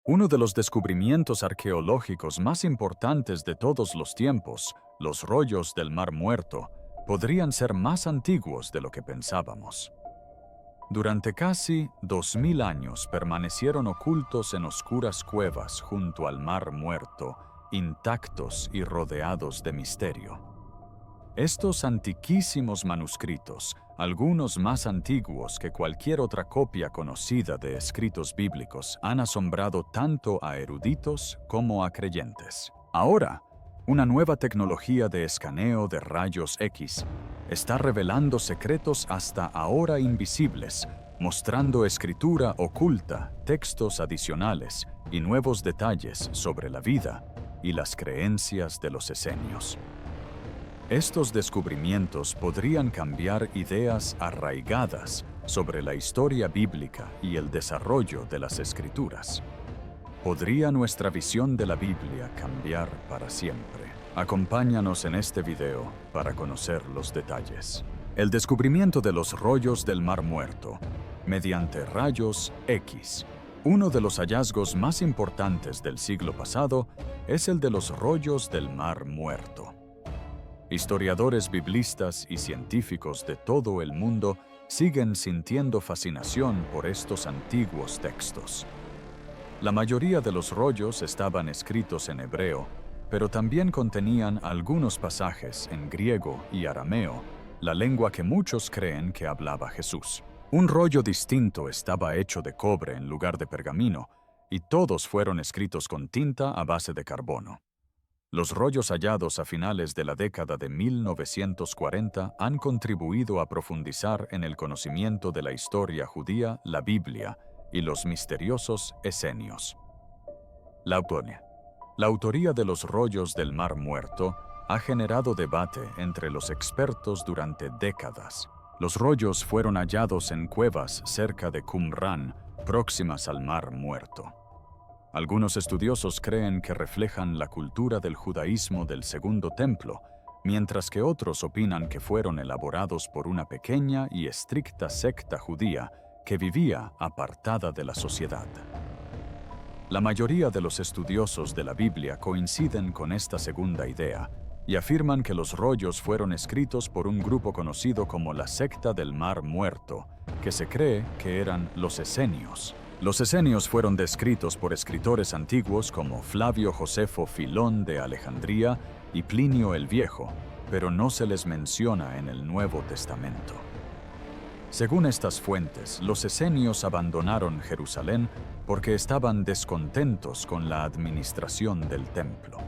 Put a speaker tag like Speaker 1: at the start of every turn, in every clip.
Speaker 1: Uno de los descubrimientos arqueológicos más importantes de todos los tiempos, los rollos del Mar Muerto, podrían ser más antiguos de lo que pensábamos. Durante casi 2000 años permanecieron ocultos en oscuras cuevas junto al Mar Muerto, intactos y rodeados de misterio. Estos antiquísimos manuscritos, algunos más antiguos que cualquier otra copia conocida de escritos bíblicos, han asombrado tanto a eruditos como a creyentes. Ahora, una nueva tecnología de escaneo de rayos X está revelando secretos hasta ahora invisibles, mostrando escritura oculta, textos adicionales y nuevos detalles sobre la vida y las creencias de los esenios. Estos descubrimientos podrían cambiar ideas arraigadas sobre la historia bíblica y el desarrollo de las Escrituras. ¿Podría nuestra visión de la Biblia cambiar para siempre? Acompáñanos en este video para conocer los detalles. El descubrimiento de los rollos del Mar Muerto mediante rayos X. Uno de los hallazgos más importantes del siglo pasado es el de los rollos del Mar Muerto. Historiadores biblistas y científicos de todo el mundo siguen sintiendo fascinación por estos antiguos textos. La mayoría de los rollos estaban escritos en hebreo, pero también contenían algunos pasajes en griego y arameo, la lengua que muchos creen que hablaba Jesús. Un rollo distinto estaba hecho de cobre en lugar de pergamino, y todos fueron escritos con tinta a base de carbono. Los rollos hallados a finales de la década de 1940 han contribuido a profundizar en el conocimiento de la historia judía, la Biblia y los misteriosos esenios. La autoría de los rollos del Mar Muerto ha generado debate entre los expertos durante décadas. Los rollos fueron hallados en cuevas cerca de Qumran, próximas al Mar Muerto. Algunos estudiosos creen que reflejan la cultura del judaísmo del Segundo Templo, mientras que otros opinan que fueron elaborados por una pequeña y estricta secta judía que vivía apartada de la sociedad. La mayoría de los estudiosos de la Biblia coinciden con esta segunda idea y afirman que los rollos fueron escritos por un grupo conocido como la secta del Mar Muerto, que se cree que eran los esenios. Los esenios fueron descritos por escritores antiguos como Flavio Josefo Filón de Alejandría y Plinio el Viejo, pero no se les menciona en el Nuevo Testamento. Según estas fuentes, los esenios abandonaron Jerusalén porque estaban descontentos con la administración del templo.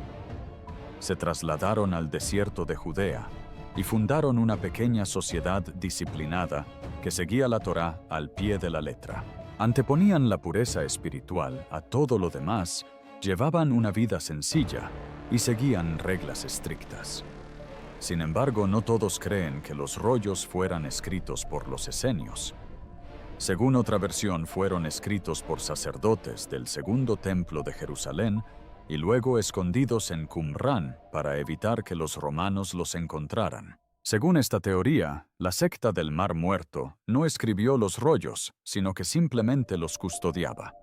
Speaker 1: Se trasladaron al desierto de Judea y fundaron una pequeña sociedad disciplinada que seguía la Torá al pie de la letra. Anteponían la pureza espiritual a todo lo demás, llevaban una vida sencilla y seguían reglas estrictas. Sin embargo, no todos creen que los rollos fueran escritos por los esenios. Según otra versión, fueron escritos por sacerdotes del Segundo Templo de Jerusalén y luego escondidos en Qumran para evitar que los romanos los encontraran. Según esta teoría, la secta del Mar Muerto no escribió los rollos, sino que simplemente los custodiaba.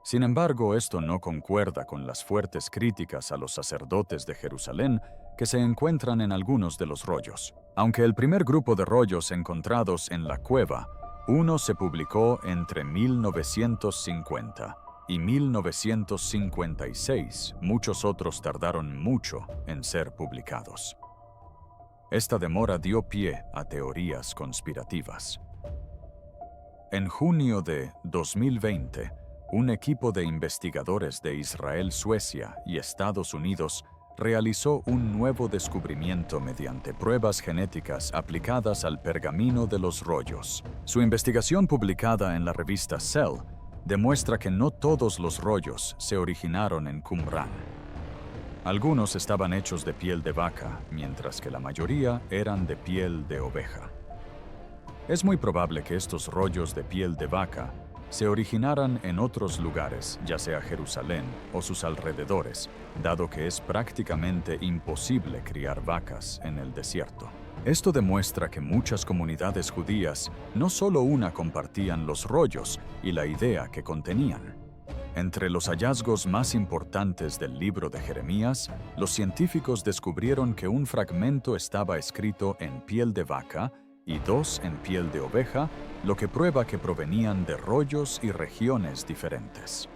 Speaker 1: Sin embargo, esto no concuerda con las fuertes críticas a los sacerdotes de Jerusalén que se encuentran en algunos de los rollos. Aunque el primer grupo de rollos encontrados en la cueva, uno se publicó entre 1950 y 1956, muchos otros tardaron mucho en ser publicados. Esta demora dio pie a teorías conspirativas. En junio de 2020, un equipo de investigadores de Israel, Suecia y Estados Unidos realizó un nuevo descubrimiento mediante pruebas genéticas aplicadas al pergamino de los rollos. Su investigación, publicada en la revista Cell, demuestra que no todos los rollos se originaron en Qumran. Algunos estaban hechos de piel de vaca, mientras que la mayoría eran de piel de oveja. Es muy probable que estos rollos de piel de vaca se originaran en otros lugares, ya sea Jerusalén o sus alrededores, dado que es prácticamente imposible criar vacas en el desierto. Esto demuestra que muchas comunidades judías, no solo una, compartían los rollos y la idea que contenían. Entre los hallazgos más importantes del libro de Jeremías, los científicos descubrieron que un fragmento estaba escrito en piel de vaca y dos en piel de oveja, lo que prueba que provenían de rollos y regiones diferentes.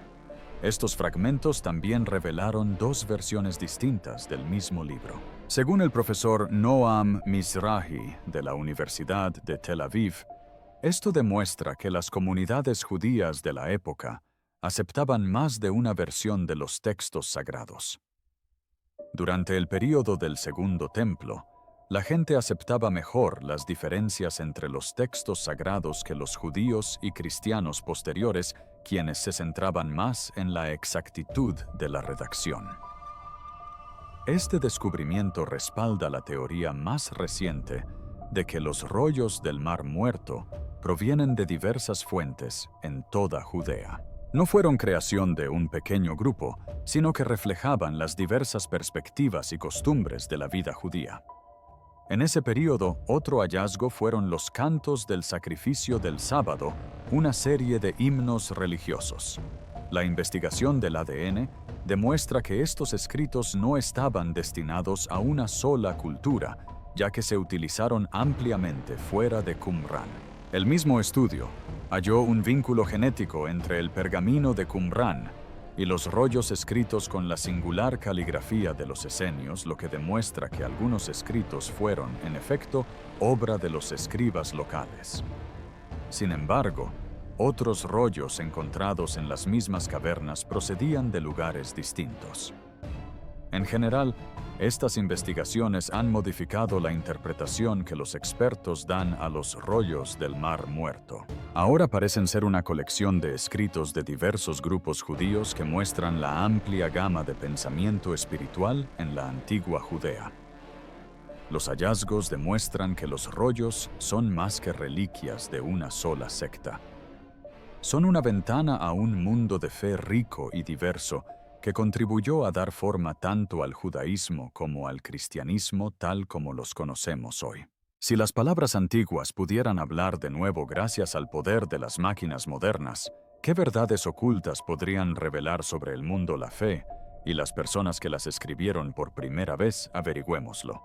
Speaker 1: Estos fragmentos también revelaron dos versiones distintas del mismo libro. Según el profesor Noam Mizrahi de la Universidad de Tel Aviv, esto demuestra que las comunidades judías de la época aceptaban más de una versión de los textos sagrados. Durante el período del Segundo Templo, la gente aceptaba mejor las diferencias entre los textos sagrados que los judíos y cristianos posteriores, quienes se centraban más en la exactitud de la redacción. Este descubrimiento respalda la teoría más reciente de que los rollos del Mar Muerto provienen de diversas fuentes en toda Judea. No fueron creación de un pequeño grupo, sino que reflejaban las diversas perspectivas y costumbres de la vida judía. En ese período, otro hallazgo fueron los cantos del sacrificio del sábado, una serie de himnos religiosos. La investigación del ADN demuestra que estos escritos no estaban destinados a una sola cultura, ya que se utilizaron ampliamente fuera de Qumrán. El mismo estudio halló un vínculo genético entre el pergamino de Qumrán y los rollos escritos con la singular caligrafía de los esenios, lo que demuestra que algunos escritos fueron, en efecto, obra de los escribas locales. Sin embargo, otros rollos encontrados en las mismas cavernas procedían de lugares distintos. En general, estas investigaciones han modificado la interpretación que los expertos dan a los rollos del Mar Muerto. Ahora parecen ser una colección de escritos de diversos grupos judíos que muestran la amplia gama de pensamiento espiritual en la antigua Judea. Los hallazgos demuestran que los rollos son más que reliquias de una sola secta. Son una ventana a un mundo de fe rico y diverso que contribuyó a dar forma tanto al judaísmo como al cristianismo tal como los conocemos hoy. Si las palabras antiguas pudieran hablar de nuevo gracias al poder de las máquinas modernas, ¿qué verdades ocultas podrían revelar sobre el mundo la fe y las personas que las escribieron por primera vez? Averigüémoslo.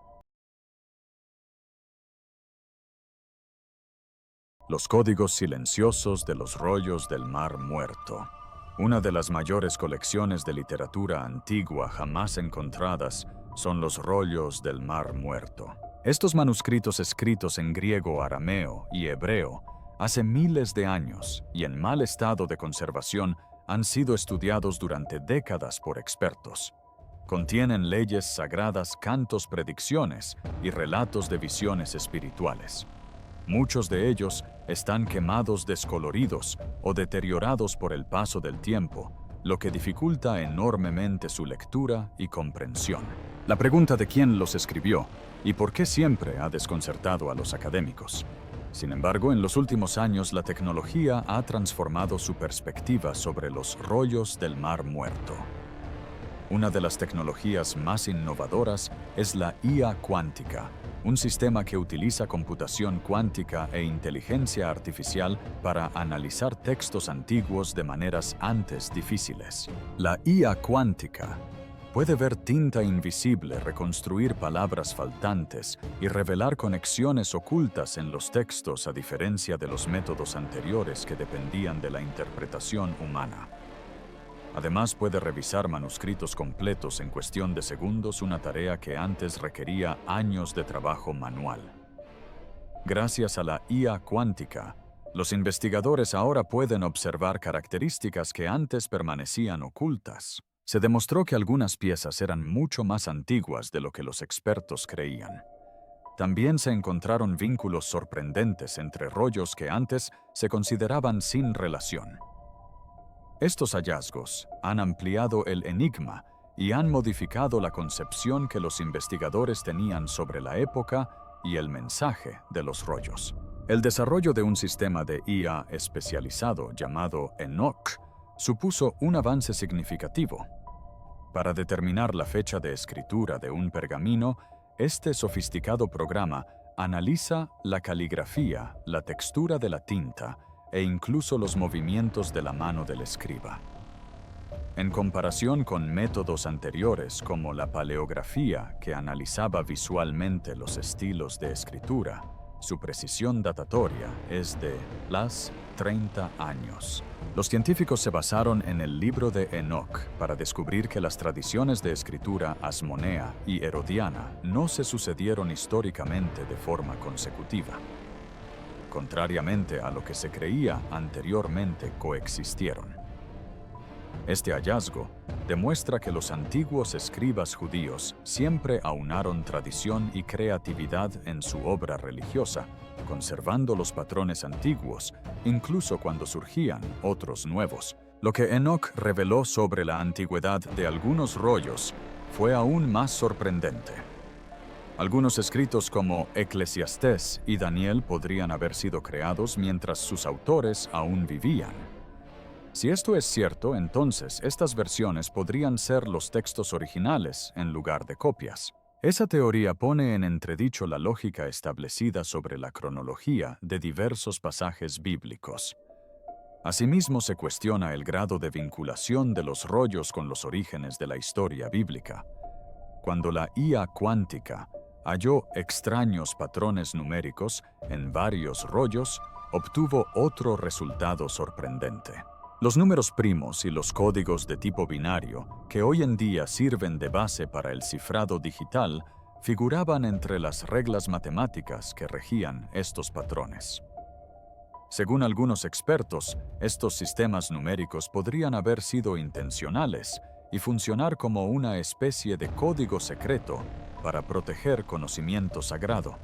Speaker 1: Los códigos silenciosos de los rollos del Mar Muerto. Una de las mayores colecciones de literatura antigua jamás encontradas son los rollos del Mar Muerto. Estos manuscritos escritos en griego, arameo y hebreo hace miles de años y en mal estado de conservación han sido estudiados durante décadas por expertos. Contienen leyes sagradas, cantos, predicciones y relatos de visiones espirituales. Muchos de ellos están quemados, descoloridos o deteriorados por el paso del tiempo, lo que dificulta enormemente su lectura y comprensión. La pregunta de quién los escribió y por qué siempre ha desconcertado a los académicos. Sin embargo, en los últimos años la tecnología ha transformado su perspectiva sobre los rollos del Mar Muerto. Una de las tecnologías más innovadoras es la IA cuántica, un sistema que utiliza computación cuántica e inteligencia artificial para analizar textos antiguos de maneras antes difíciles. La IA cuántica puede ver tinta invisible, reconstruir palabras faltantes y revelar conexiones ocultas en los textos, a diferencia de los métodos anteriores que dependían de la interpretación humana. Además, puede revisar manuscritos completos en cuestión de segundos, una tarea que antes requería años de trabajo manual. Gracias a la IA cuántica, los investigadores ahora pueden observar características que antes permanecían ocultas. Se demostró que algunas piezas eran mucho más antiguas de lo que los expertos creían. También se encontraron vínculos sorprendentes entre rollos que antes se consideraban sin relación. Estos hallazgos han ampliado el enigma y han modificado la concepción que los investigadores tenían sobre la época y el mensaje de los rollos. El desarrollo de un sistema de IA especializado llamado Enoch supuso un avance significativo. Para determinar la fecha de escritura de un pergamino, este sofisticado programa analiza la caligrafía, la textura de la tinta e incluso los movimientos de la mano del escriba. En comparación con métodos anteriores como la paleografía, que analizaba visualmente los estilos de escritura, su precisión datatoria es de las 30 años. Los científicos se basaron en el libro de Enoch para descubrir que las tradiciones de escritura asmonea y herodiana no se sucedieron históricamente de forma consecutiva. Contrariamente a lo que se creía anteriormente, coexistieron. Este hallazgo demuestra que los antiguos escribas judíos siempre aunaron tradición y creatividad en su obra religiosa, conservando los patrones antiguos, incluso cuando surgían otros nuevos. Lo que Enoch reveló sobre la antigüedad de algunos rollos fue aún más sorprendente. Algunos escritos como Eclesiastés y Daniel podrían haber sido creados mientras sus autores aún vivían. Si esto es cierto, entonces estas versiones podrían ser los textos originales en lugar de copias. Esa teoría pone en entredicho la lógica establecida sobre la cronología de diversos pasajes bíblicos. Asimismo, se cuestiona el grado de vinculación de los rollos con los orígenes de la historia bíblica. Cuando la IA cuántica halló extraños patrones numéricos en varios rollos, obtuvo otro resultado sorprendente. Los números primos y los códigos de tipo binario, que hoy en día sirven de base para el cifrado digital, figuraban entre las reglas matemáticas que regían estos patrones. Según algunos expertos, estos sistemas numéricos podrían haber sido intencionales y funcionar como una especie de código secreto para proteger conocimiento sagrado.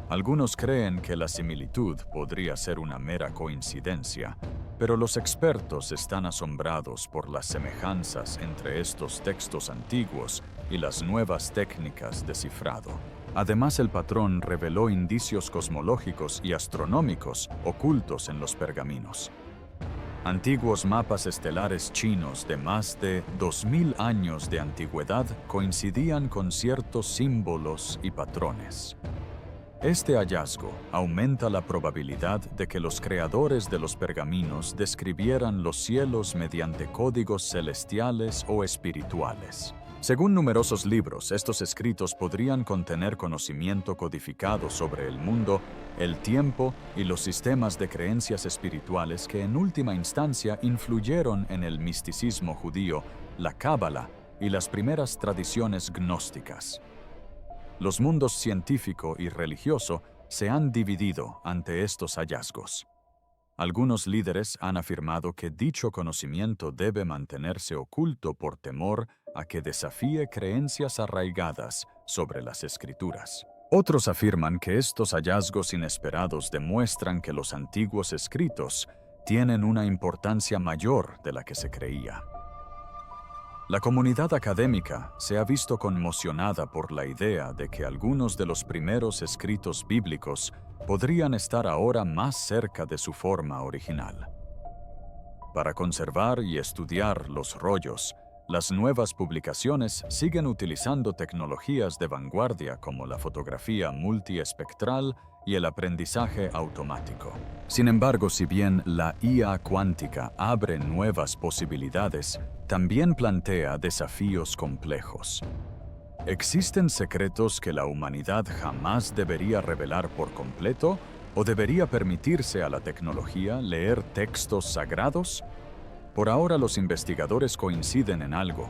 Speaker 1: Algunos creen que la similitud podría ser una mera coincidencia, pero los expertos están asombrados por las semejanzas entre estos textos antiguos y las nuevas técnicas de cifrado. Además, el patrón reveló indicios cosmológicos y astronómicos ocultos en los pergaminos. Antiguos mapas estelares chinos de más de 2000 años de antigüedad coincidían con ciertos símbolos y patrones. Este hallazgo aumenta la probabilidad de que los creadores de los pergaminos describieran los cielos mediante códigos celestiales o espirituales. Según numerosos libros, estos escritos podrían contener conocimiento codificado sobre el mundo, el tiempo y los sistemas de creencias espirituales que en última instancia influyeron en el misticismo judío, la Cábala y las primeras tradiciones gnósticas. Los mundos científico y religioso se han dividido ante estos hallazgos. Algunos líderes han afirmado que dicho conocimiento debe mantenerse oculto por temor a que desafíe creencias arraigadas sobre las escrituras. Otros afirman que estos hallazgos inesperados demuestran que los antiguos escritos tienen una importancia mayor de la que se creía. La comunidad académica se ha visto conmocionada por la idea de que algunos de los primeros escritos bíblicos podrían estar ahora más cerca de su forma original. Para conservar y estudiar los rollos, las nuevas publicaciones siguen utilizando tecnologías de vanguardia como la fotografía multiespectral y el aprendizaje automático. Sin embargo, si bien la IA cuántica abre nuevas posibilidades, también plantea desafíos complejos. ¿Existen secretos que la humanidad jamás debería revelar por completo o debería permitirse a la tecnología leer textos sagrados? Por ahora los investigadores coinciden en algo.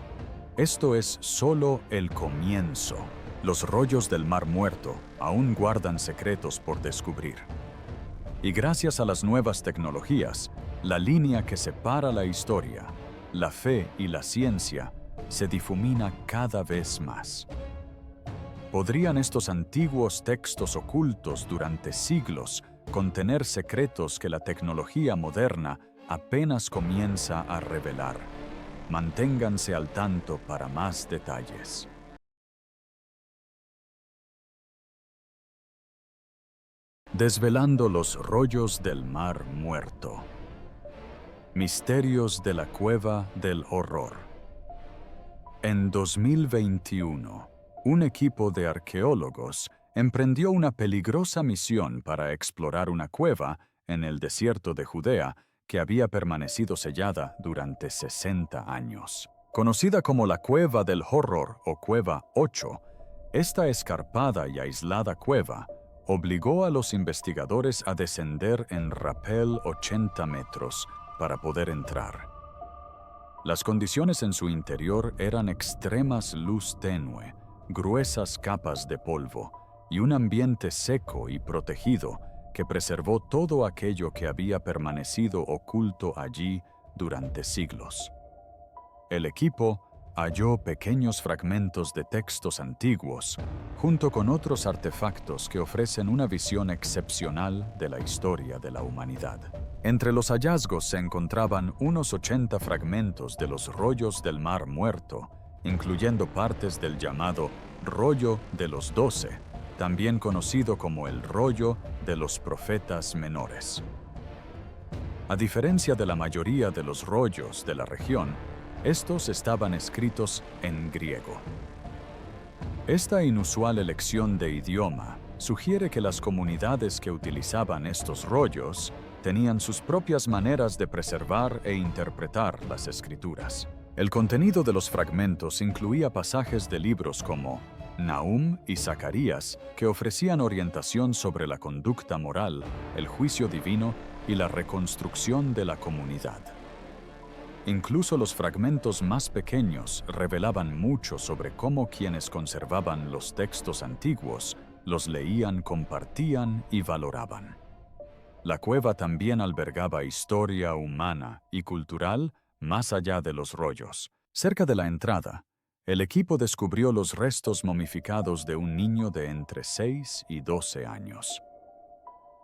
Speaker 1: Esto es solo el comienzo. Los rollos del Mar Muerto aún guardan secretos por descubrir. Y gracias a las nuevas tecnologías, la línea que separa la historia, la fe y la ciencia se difumina cada vez más. ¿Podrían estos antiguos textos ocultos durante siglos contener secretos que la tecnología moderna apenas comienza a revelar? Manténganse al tanto para más detalles. Desvelando los rollos del Mar Muerto. Misterios de la Cueva del Horror. En 2021, un equipo de arqueólogos emprendió una peligrosa misión para explorar una cueva en el desierto de Judea que había permanecido sellada durante 60 años. Conocida como la Cueva del Horror o Cueva 8, esta escarpada y aislada cueva obligó a los investigadores a descender en rapel 80 metros para poder entrar. Las condiciones en su interior eran extremas luz tenue, gruesas capas de polvo y un ambiente seco y protegido que preservó todo aquello que había permanecido oculto allí durante siglos. El equipo halló pequeños fragmentos de textos antiguos, junto con otros artefactos que ofrecen una visión excepcional de la historia de la humanidad. Entre los hallazgos se encontraban unos 80 fragmentos de los rollos del Mar Muerto, incluyendo partes del llamado Rollo de los 12, también conocido como el Rollo de los Profetas Menores. A diferencia de la mayoría de los rollos de la región, estos estaban escritos en griego. Esta inusual elección de idioma sugiere que las comunidades que utilizaban estos rollos tenían sus propias maneras de preservar e interpretar las escrituras. El contenido de los fragmentos incluía pasajes de libros como Nahum y Zacarías, que ofrecían orientación sobre la conducta moral, el juicio divino y la reconstrucción de la comunidad. Incluso los fragmentos más pequeños revelaban mucho sobre cómo quienes conservaban los textos antiguos los leían, compartían y valoraban. La cueva también albergaba historia humana y cultural más allá de los rollos. Cerca de la entrada, el equipo descubrió los restos momificados de un niño de entre 6 y 12 años.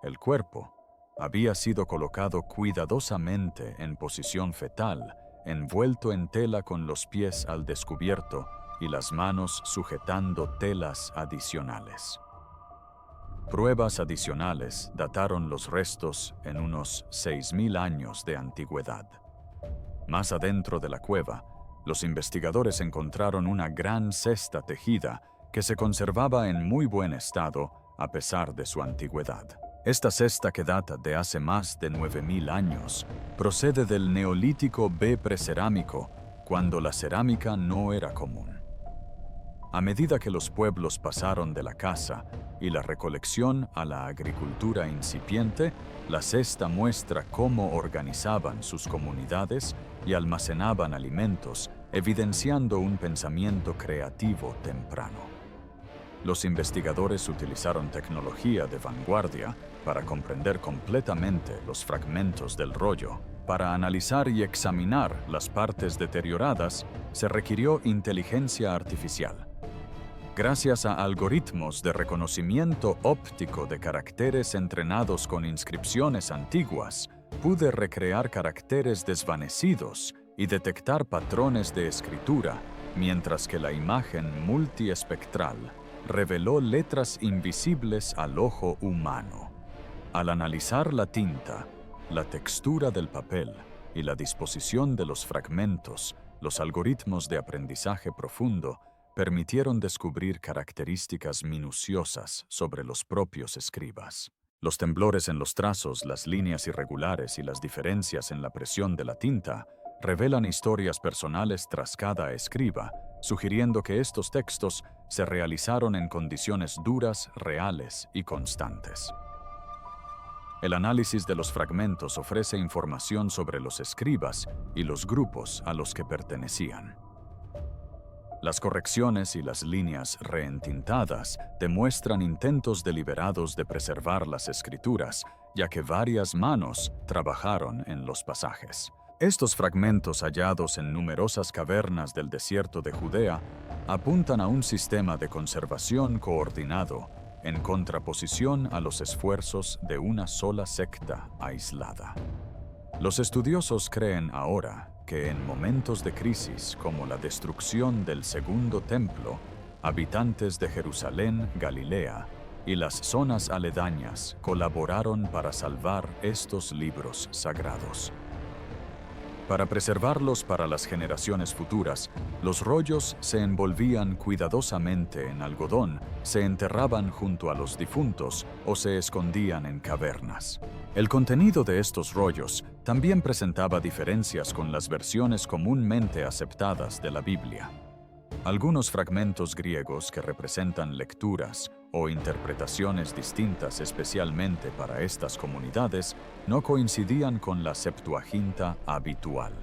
Speaker 1: El cuerpo había sido colocado cuidadosamente en posición fetal, envuelto en tela con los pies al descubierto y las manos sujetando telas adicionales. Pruebas adicionales dataron los restos en unos 6.000 años de antigüedad. Más adentro de la cueva, los investigadores encontraron una gran cesta tejida que se conservaba en muy buen estado a pesar de su antigüedad. Esta cesta, que data de hace más de 9.000 años, procede del Neolítico B precerámico, cuando la cerámica no era común. A medida que los pueblos pasaron de la caza y la recolección a la agricultura incipiente, la cesta muestra cómo organizaban sus comunidades y almacenaban alimentos, evidenciando un pensamiento creativo temprano. Los investigadores utilizaron tecnología de vanguardia para comprender completamente los fragmentos del rollo. Para analizar y examinar las partes deterioradas, se requirió inteligencia artificial. Gracias a algoritmos de reconocimiento óptico de caracteres entrenados con inscripciones antiguas, pude recrear caracteres desvanecidos y detectar patrones de escritura, mientras que la imagen multiespectral reveló letras invisibles al ojo humano. Al analizar la tinta, la textura del papel y la disposición de los fragmentos, los algoritmos de aprendizaje profundo permitieron descubrir características minuciosas sobre los propios escribas. Los temblores en los trazos, las líneas irregulares y las diferencias en la presión de la tinta revelan historias personales tras cada escriba, sugiriendo que estos textos se realizaron en condiciones duras, reales y constantes. El análisis de los fragmentos ofrece información sobre los escribas y los grupos a los que pertenecían. Las correcciones y las líneas reentintadas demuestran intentos deliberados de preservar las escrituras, ya que varias manos trabajaron en los pasajes. Estos fragmentos hallados en numerosas cavernas del desierto de Judea apuntan a un sistema de conservación coordinado en contraposición a los esfuerzos de una sola secta aislada. Los estudiosos creen ahora que en momentos de crisis como la destrucción del Segundo Templo, habitantes de Jerusalén, Galilea y las zonas aledañas colaboraron para salvar estos libros sagrados. Para preservarlos para las generaciones futuras, los rollos se envolvían cuidadosamente en algodón, se enterraban junto a los difuntos o se escondían en cavernas. El contenido de estos rollos también presentaba diferencias con las versiones comúnmente aceptadas de la Biblia. Algunos fragmentos griegos que representan lecturas o interpretaciones distintas especialmente para estas comunidades no coincidían con la Septuaginta habitual.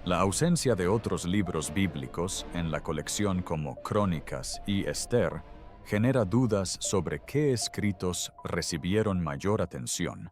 Speaker 1: La ausencia de otros libros bíblicos en la colección como Crónicas y Esther genera dudas sobre qué escritos recibieron mayor atención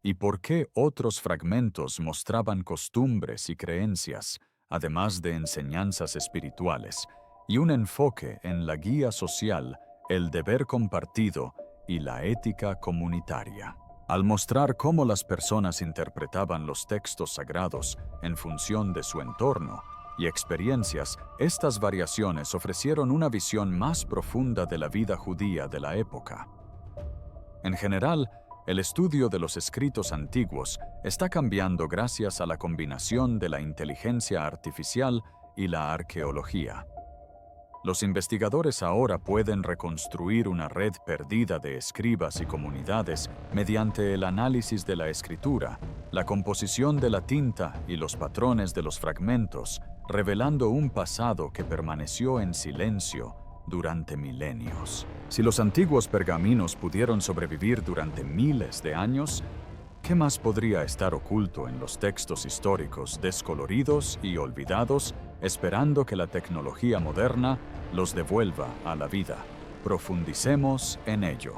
Speaker 1: y por qué otros fragmentos mostraban costumbres y creencias, además de enseñanzas espirituales, y un enfoque en la guía social, el deber compartido y la ética comunitaria. Al mostrar cómo las personas interpretaban los textos sagrados en función de su entorno y experiencias, estas variaciones ofrecieron una visión más profunda de la vida judía de la época. En general, el estudio de los escritos antiguos está cambiando gracias a la combinación de la inteligencia artificial y la arqueología. Los investigadores ahora pueden reconstruir una red perdida de escribas y comunidades mediante el análisis de la escritura, la composición de la tinta y los patrones de los fragmentos, revelando un pasado que permaneció en silencio durante milenios. Si los antiguos pergaminos pudieron sobrevivir durante miles de años, ¿qué más podría estar oculto en los textos históricos descoloridos y olvidados, esperando que la tecnología moderna los devuelva a la vida? Profundicemos en ello.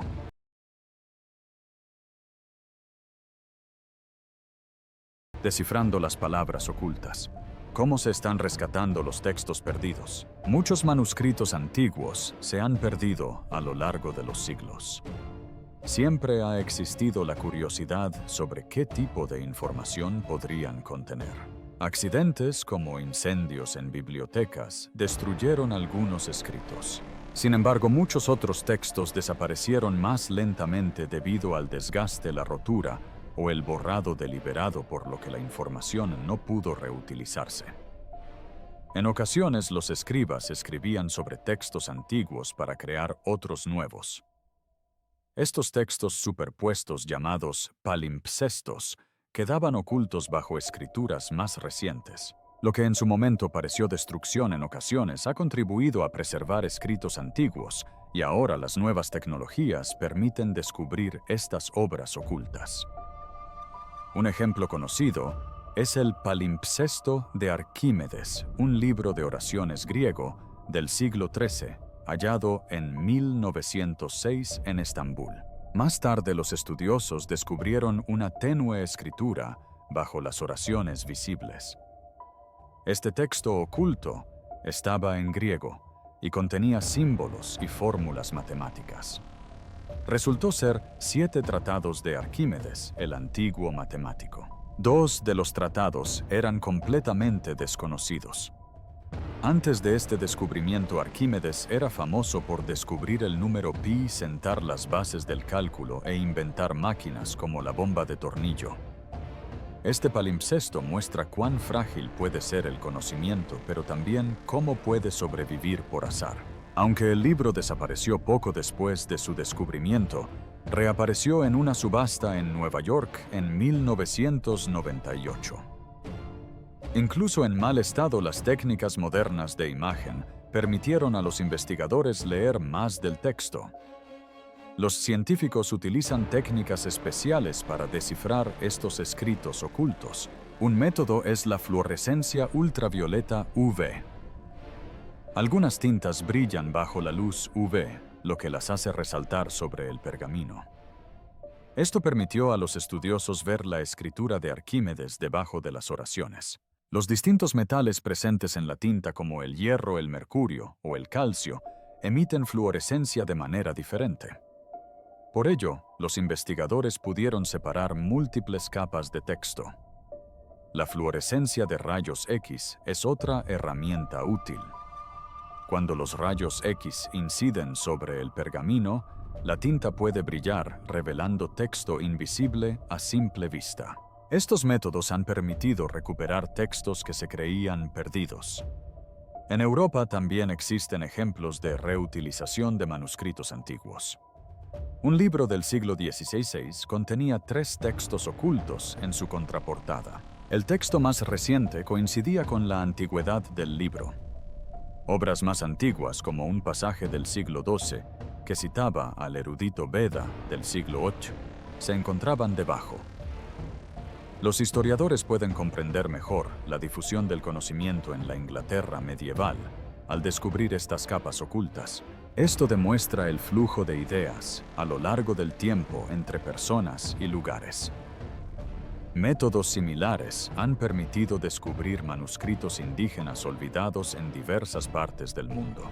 Speaker 1: Descifrando las palabras ocultas. ¿Cómo se están rescatando los textos perdidos? Muchos manuscritos antiguos se han perdido a lo largo de los siglos. Siempre ha existido la curiosidad sobre qué tipo de información podrían contener. Accidentes como incendios en bibliotecas destruyeron algunos escritos. Sin embargo, muchos otros textos desaparecieron más lentamente debido al desgaste, la rotura o el borrado deliberado, por lo que la información no pudo reutilizarse. En ocasiones, los escribas escribían sobre textos antiguos para crear otros nuevos. Estos textos superpuestos, llamados palimpsestos, quedaban ocultos bajo escrituras más recientes. Lo que en su momento pareció destrucción en ocasiones ha contribuido a preservar escritos antiguos, y ahora las nuevas tecnologías permiten descubrir estas obras ocultas. Un ejemplo conocido es el Palimpsesto de Arquímedes, un libro de oraciones griego del siglo XIII, hallado en 1906 en Estambul. Más tarde, los estudiosos descubrieron una tenue escritura bajo las oraciones visibles. Este texto oculto estaba en griego y contenía símbolos y fórmulas matemáticas. Resultó ser 7 tratados de Arquímedes, el antiguo matemático. 2 de los tratados eran completamente desconocidos. Antes de este descubrimiento, Arquímedes era famoso por descubrir el número pi, sentar las bases del cálculo e inventar máquinas como la bomba de tornillo. Este palimpsesto muestra cuán frágil puede ser el conocimiento, pero también cómo puede sobrevivir por azar. Aunque el libro desapareció poco después de su descubrimiento, reapareció en una subasta en Nueva York en 1998. Incluso en mal estado, las técnicas modernas de imagen permitieron a los investigadores leer más del texto. Los científicos utilizan técnicas especiales para descifrar estos escritos ocultos. Un método es la fluorescencia ultravioleta UV. Algunas tintas brillan bajo la luz UV, lo que las hace resaltar sobre el pergamino. Esto permitió a los estudiosos ver la escritura de Arquímedes debajo de las oraciones. Los distintos metales presentes en la tinta, como el hierro, el mercurio o el calcio, emiten fluorescencia de manera diferente. Por ello, los investigadores pudieron separar múltiples capas de texto. La fluorescencia de rayos X es otra herramienta útil. Cuando los rayos X inciden sobre el pergamino, la tinta puede brillar, revelando texto invisible a simple vista. Estos métodos han permitido recuperar textos que se creían perdidos. En Europa también existen ejemplos de reutilización de manuscritos antiguos. Un libro del siglo XVI contenía 3 textos ocultos en su contraportada. El texto más reciente coincidía con la antigüedad del libro. Obras más antiguas, como un pasaje del siglo XII, que citaba al erudito Beda del siglo VIII, se encontraban debajo. Los historiadores pueden comprender mejor la difusión del conocimiento en la Inglaterra medieval al descubrir estas capas ocultas. Esto demuestra el flujo de ideas a lo largo del tiempo entre personas y lugares. Métodos similares han permitido descubrir manuscritos indígenas olvidados en diversas partes del mundo.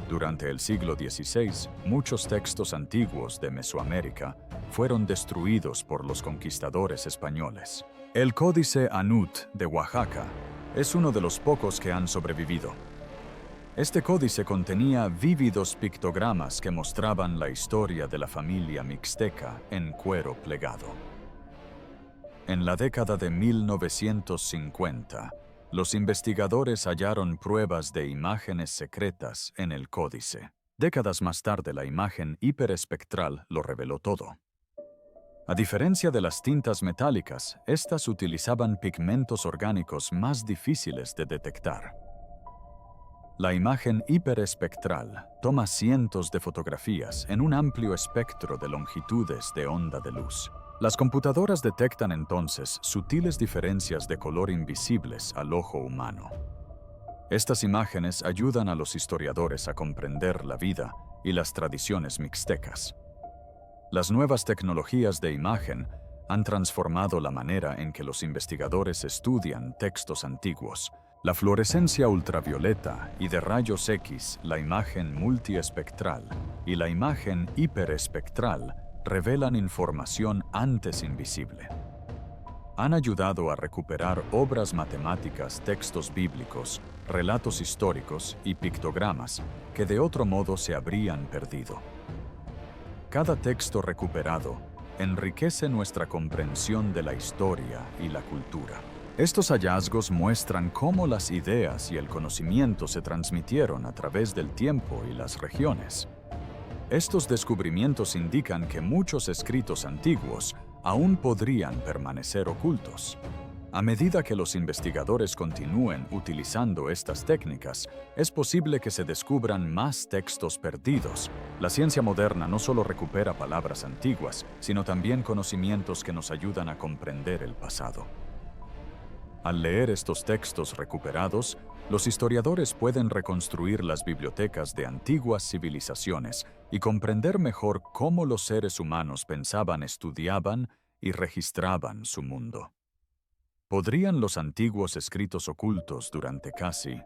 Speaker 1: Durante el siglo XVI, muchos textos antiguos de Mesoamérica fueron destruidos por los conquistadores españoles. El Códice Anut de Oaxaca es uno de los pocos que han sobrevivido. Este códice contenía vívidos pictogramas que mostraban la historia de la familia mixteca en cuero plegado. En la década de 1950, los investigadores hallaron pruebas de imágenes secretas en el códice. Décadas más tarde, la imagen hiperespectral lo reveló todo. A diferencia de las tintas metálicas, estas utilizaban pigmentos orgánicos más difíciles de detectar. La imagen hiperespectral toma cientos de fotografías en un amplio espectro de longitudes de onda de luz. Las computadoras detectan entonces sutiles diferencias de color invisibles al ojo humano. Estas imágenes ayudan a los historiadores a comprender la vida y las tradiciones mixtecas. Las nuevas tecnologías de imagen han transformado la manera en que los investigadores estudian textos antiguos. La fluorescencia ultravioleta y de rayos X, la imagen multiespectral y la imagen hiperespectral revelan información antes invisible. Han ayudado a recuperar obras matemáticas, textos bíblicos, relatos históricos y pictogramas que de otro modo se habrían perdido. Cada texto recuperado enriquece nuestra comprensión de la historia y la cultura. Estos hallazgos muestran cómo las ideas y el conocimiento se transmitieron a través del tiempo y las regiones. Estos descubrimientos indican que muchos escritos antiguos aún podrían permanecer ocultos. A medida que los investigadores continúen utilizando estas técnicas, es posible que se descubran más textos perdidos. La ciencia moderna no solo recupera palabras antiguas, sino también conocimientos que nos ayudan a comprender el pasado. Al leer estos textos recuperados, los historiadores pueden reconstruir las bibliotecas de antiguas civilizaciones y comprender mejor cómo los seres humanos pensaban, estudiaban y registraban su mundo. ¿Podrían los antiguos escritos ocultos durante casi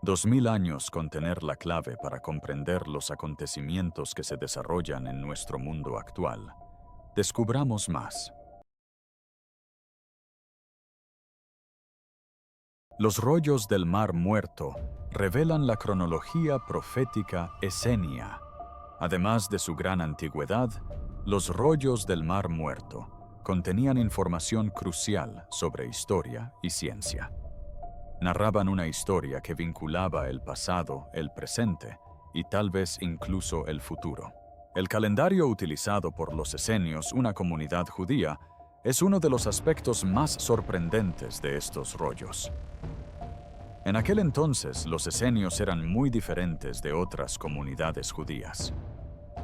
Speaker 1: 2000 años contener la clave para comprender los acontecimientos que se desarrollan en nuestro mundo actual? Descubramos más. Los rollos del Mar Muerto revelan la cronología profética esenia. Además de su gran antigüedad, los rollos del Mar Muerto contenían información crucial sobre historia y ciencia. Narraban una historia que vinculaba el pasado, el presente y tal vez incluso el futuro. El calendario utilizado por los esenios, una comunidad judía, es uno de los aspectos más sorprendentes de estos rollos. En aquel entonces, los esenios eran muy diferentes de otras comunidades judías.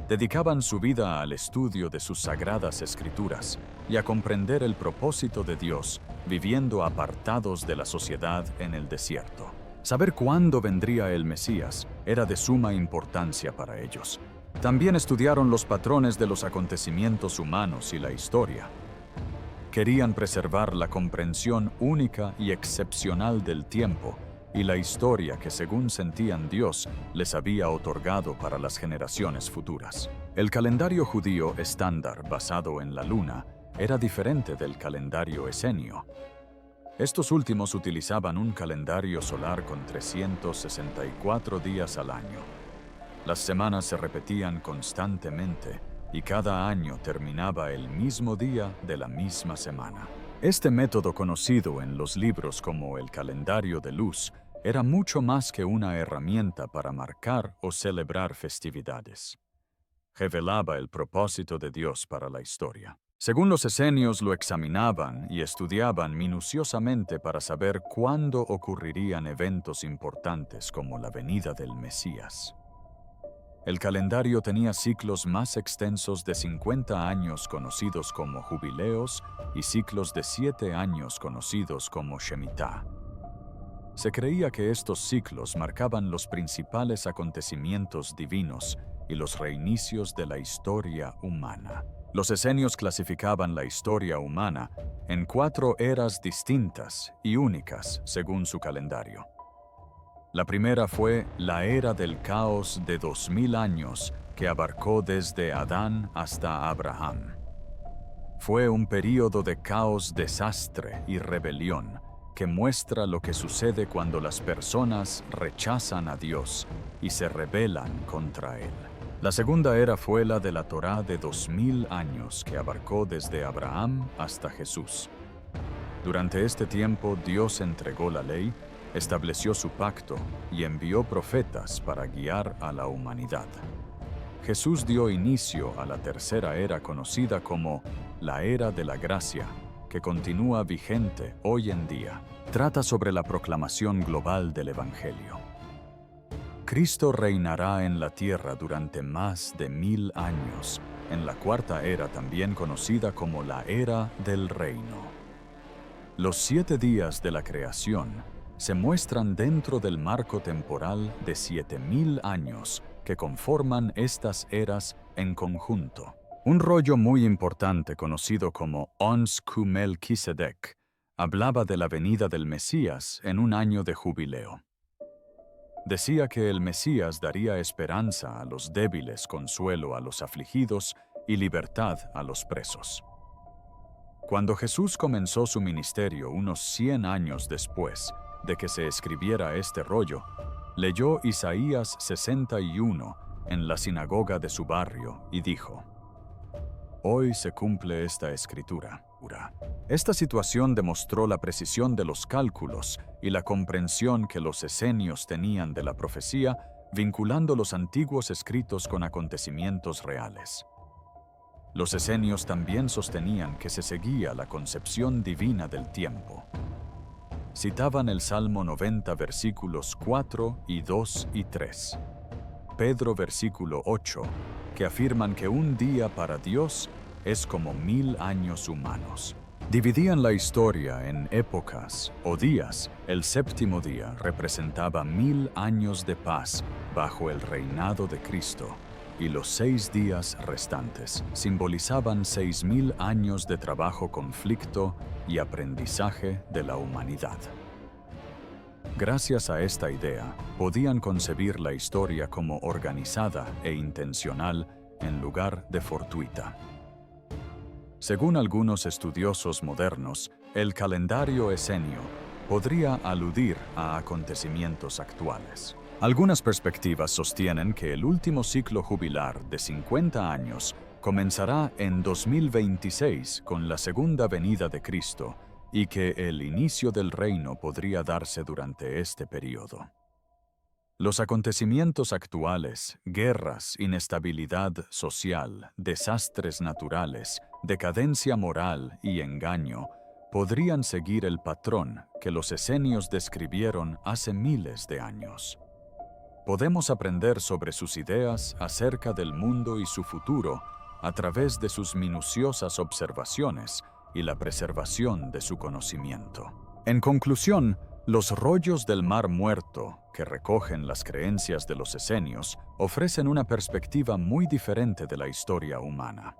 Speaker 1: Dedicaban su vida al estudio de sus sagradas escrituras y a comprender el propósito de Dios, viviendo apartados de la sociedad en el desierto. Saber cuándo vendría el Mesías era de suma importancia para ellos. También estudiaron los patrones de los acontecimientos humanos y la historia. Querían preservar la comprensión única y excepcional del tiempo y la historia que, según sentían, Dios les había otorgado para las generaciones futuras. El calendario judío estándar basado en la luna era diferente del calendario esenio. Estos últimos utilizaban un calendario solar con 364 días al año. Las semanas se repetían constantemente y cada año terminaba el mismo día de la misma semana. Este método, conocido en los libros como el calendario de luz, era mucho más que una herramienta para marcar o celebrar festividades. revelaba el propósito de Dios para la historia. Según los esenios lo examinaban y estudiaban minuciosamente para saber cuándo ocurrirían eventos importantes como la venida del Mesías. El calendario tenía ciclos más extensos de 50 años conocidos como jubileos y ciclos de 7 años conocidos como Shemitah. Se creía que estos ciclos marcaban los principales acontecimientos divinos y los reinicios de la historia humana. Los esenios clasificaban la historia humana en 4 eras distintas y únicas según su calendario. La primera fue la era del caos de 2000 años que abarcó desde Adán hasta Abraham. Fue un período de caos, desastre y rebelión que muestra lo que sucede cuando las personas rechazan a Dios y se rebelan contra Él. La segunda era fue la de la Torá de 2000 años que abarcó desde Abraham hasta Jesús. Durante este tiempo Dios entregó la ley, estableció su pacto y envió profetas para guiar a la humanidad. Jesús dio inicio a la tercera era conocida como la Era de la Gracia, que continúa vigente hoy en día. Trata sobre la proclamación global del Evangelio. Cristo reinará en la tierra durante más de 1000 años, en la cuarta era también conocida como la Era del Reino. Los 7 días de la creación se muestran dentro del marco temporal de 7000 años que conforman estas eras en conjunto. Un rollo muy importante conocido como Ons Melquisedec hablaba de la venida del Mesías en un año de jubileo. Decía que el Mesías daría esperanza a los débiles, consuelo a los afligidos y libertad a los presos. Cuando Jesús comenzó su ministerio unos 100 años después de que se escribiera este rollo, leyó Isaías 61 en la sinagoga de su barrio y dijo: «Hoy se cumple esta escritura». Esta situación demostró la precisión de los cálculos y la comprensión que los esenios tenían de la profecía, vinculando los antiguos escritos con acontecimientos reales. Los esenios también sostenían que se seguía la concepción divina del tiempo. Citaban el Salmo 90 versículos 4 y 2 y 3. Pedro versículo 8, que afirman que un día para Dios es como 1000 años humanos. Dividían la historia en épocas o días. El séptimo día representaba 1000 años de paz bajo el reinado de Cristo, y los 6 días restantes simbolizaban 6000 años de trabajo, conflicto y aprendizaje de la humanidad. Gracias a esta idea, podían concebir la historia como organizada e intencional en lugar de fortuita. Según algunos estudiosos modernos, el calendario esenio podría aludir a acontecimientos actuales. Algunas perspectivas sostienen que el último ciclo jubilar de 50 años comenzará en 2026 con la segunda venida de Cristo y que el inicio del reino podría darse durante este periodo. Los acontecimientos actuales, guerras, inestabilidad social, desastres naturales, decadencia moral y engaño, podrían seguir el patrón que los esenios describieron hace miles de años. Podemos aprender sobre sus ideas acerca del mundo y su futuro a través de sus minuciosas observaciones y la preservación de su conocimiento. En conclusión, los rollos del Mar Muerto, que recogen las creencias de los esenios, ofrecen una perspectiva muy diferente de la historia humana.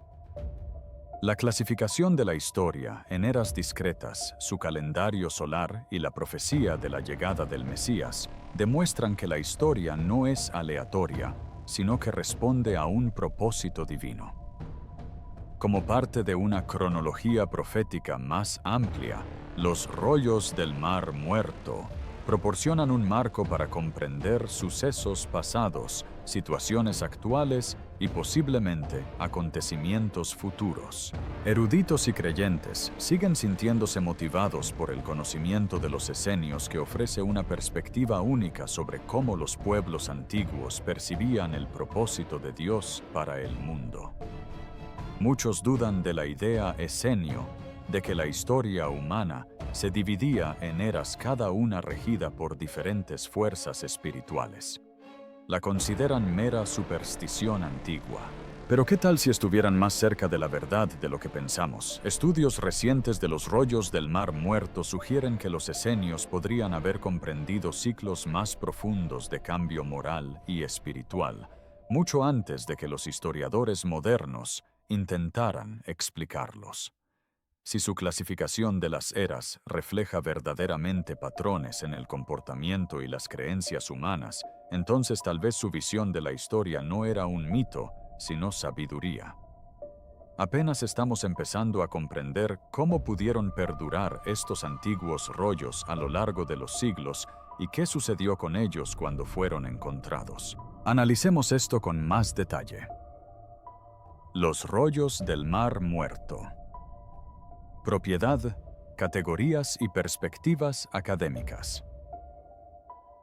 Speaker 1: La clasificación de la historia en eras discretas, su calendario solar y la profecía de la llegada del Mesías demuestran que la historia no es aleatoria, sino que responde a un propósito divino. Como parte de una cronología profética más amplia, los rollos del Mar Muerto proporcionan un marco para comprender sucesos pasados, situaciones actuales y posiblemente acontecimientos futuros. Eruditos y creyentes siguen sintiéndose motivados por el conocimiento de los esenios, que ofrece una perspectiva única sobre cómo los pueblos antiguos percibían el propósito de Dios para el mundo. Muchos dudan de la idea esenio de que la historia humana se dividía en eras, cada una regida por diferentes fuerzas espirituales. La consideran mera superstición antigua. Pero ¿qué tal si estuvieran más cerca de la verdad de lo que pensamos? Estudios recientes de los rollos del Mar Muerto sugieren que los esenios podrían haber comprendido ciclos más profundos de cambio moral y espiritual, mucho antes de que los historiadores modernos intentaran explicarlos. Si su clasificación de las eras refleja verdaderamente patrones en el comportamiento y las creencias humanas, entonces tal vez su visión de la historia no era un mito, sino sabiduría. Apenas estamos empezando a comprender cómo pudieron perdurar estos antiguos rollos a lo largo de los siglos y qué sucedió con ellos cuando fueron encontrados. Analicemos esto con más detalle. Los rollos del Mar Muerto. Propiedad, categorías y perspectivas académicas.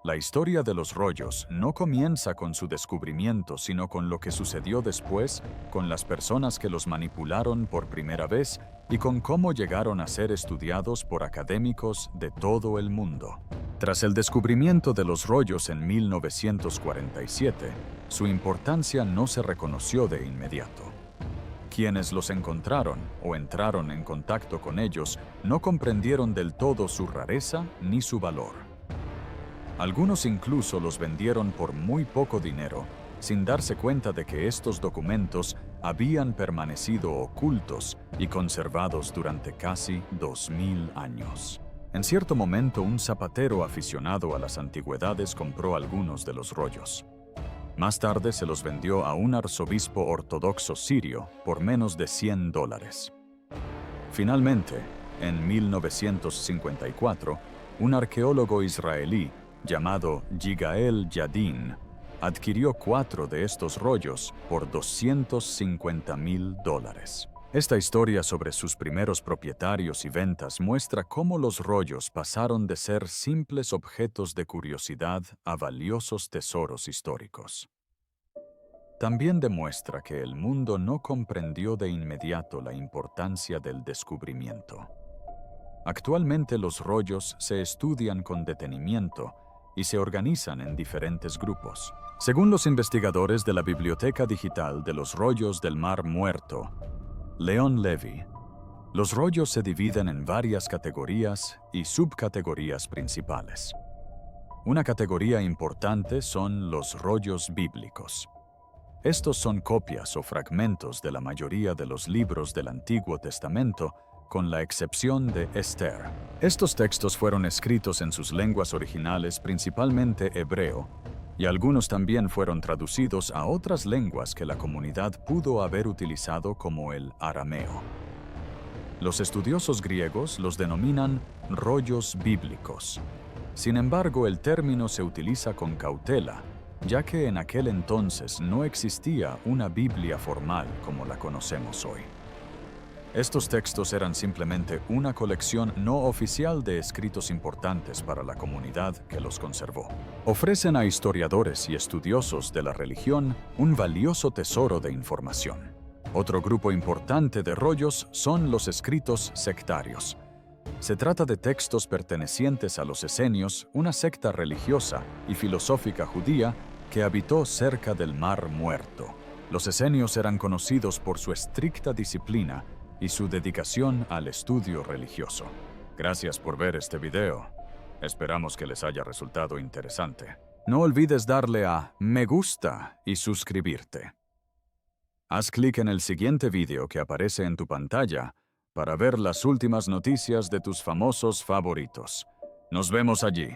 Speaker 1: La historia de los rollos no comienza con su descubrimiento, sino con lo que sucedió después, con las personas que los manipularon por primera vez y con cómo llegaron a ser estudiados por académicos de todo el mundo. Tras el descubrimiento de los rollos en 1947, su importancia no se reconoció de inmediato. Quienes los encontraron o entraron en contacto con ellos no comprendieron del todo su rareza ni su valor. Algunos incluso los vendieron por muy poco dinero, sin darse cuenta de que estos documentos habían permanecido ocultos y conservados durante casi 2000 años. En cierto momento, un zapatero aficionado a las antigüedades compró algunos de los rollos. Más tarde se los vendió a un arzobispo ortodoxo sirio por menos de $100. Finalmente, en 1954, un arqueólogo israelí llamado Yigael Yadin adquirió 4 de estos rollos por $250,000. Esta historia sobre sus primeros propietarios y ventas muestra cómo los rollos pasaron de ser simples objetos de curiosidad a valiosos tesoros históricos. También demuestra que el mundo no comprendió de inmediato la importancia del descubrimiento. Actualmente los rollos se estudian con detenimiento y se organizan en diferentes grupos. Según los investigadores de la Biblioteca Digital de los Rollos del Mar Muerto, Leon Levy, los rollos se dividen en varias categorías y subcategorías principales. Una categoría importante son los rollos bíblicos. Estos son copias o fragmentos de la mayoría de los libros del Antiguo Testamento, con la excepción de Esther. Estos textos fueron escritos en sus lenguas originales, principalmente hebreo, y algunos también fueron traducidos a otras lenguas que la comunidad pudo haber utilizado, como el arameo. Los estudiosos griegos los denominan rollos bíblicos. Sin embargo, el término se utiliza con cautela, ya que en aquel entonces no existía una Biblia formal como la conocemos hoy. Estos textos eran simplemente una colección no oficial de escritos importantes para la comunidad que los conservó. Ofrecen a historiadores y estudiosos de la religión un valioso tesoro de información. Otro grupo importante de rollos son los escritos sectarios. Se trata de textos pertenecientes a los esenios, una secta religiosa y filosófica judía que habitó cerca del Mar Muerto. Los esenios eran conocidos por su estricta disciplina y su dedicación al estudio religioso. Gracias por ver este video. Esperamos que les haya resultado interesante. No olvides darle a me gusta y suscribirte. Haz clic en el siguiente video que aparece en tu pantalla para ver las últimas noticias de tus famosos favoritos. Nos vemos allí.